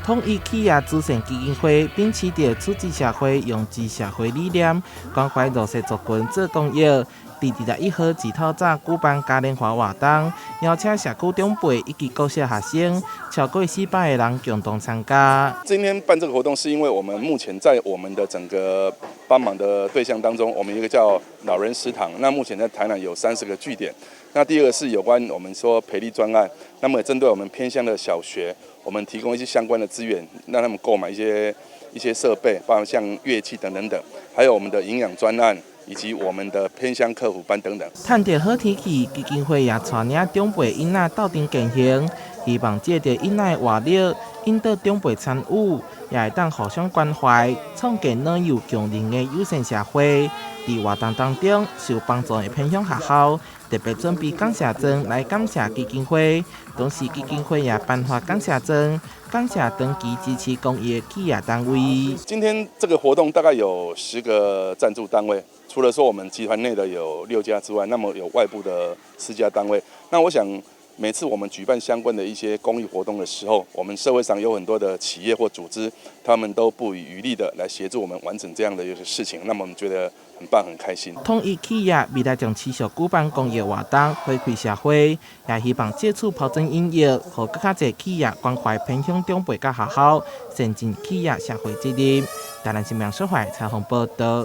统一企业慈善基金会秉持着出自社会、用之社会理念，关怀弱势族群做公益。伫2月1号自透早举办嘉年华活动，邀请社区长辈以及各校学生超过400个人共同参加。今天办这个活动，是因为我们目前在我们的整个帮忙的对象当中，我们有一个叫老人食堂。那目前在台南有30个据点。那第二个是有关我们说培力专案，那么也针对我们偏乡的小学，我们提供一些相关的资源，让他们购买一些设备，包括像乐器等等等，还有我们的营养专案。以及我们的偏乡客服班等等。趁着好天气，基金会也带领长辈囡仔斗阵健行，希望借着囡仔活力，引导长辈参与，也会当互相关怀，创建老幼共荣的友善社会。伫活动当中，受帮助的偏乡学校特别准备感谢状来感谢基金会，同时基金会也颁发感谢状，感谢长期支持公益的企业单位。今天这个活动大概有10个赞助单位。除了说我们集团内的有6家之外，那么有外部的4家单位。那我想，每次我们举办相关的一些公益活动的时候，我们社会上有很多的企业或组织，他们都不遗余力的来协助我们完成这样的一个事情。那么我们觉得很棒，很开心。统一企业未来将持续举办公益活动，回馈社会，也希望借此抛砖引玉，让更加多企业关怀偏乡长辈甲学校，善尽企业社会责任。台南新闻社会采访报道。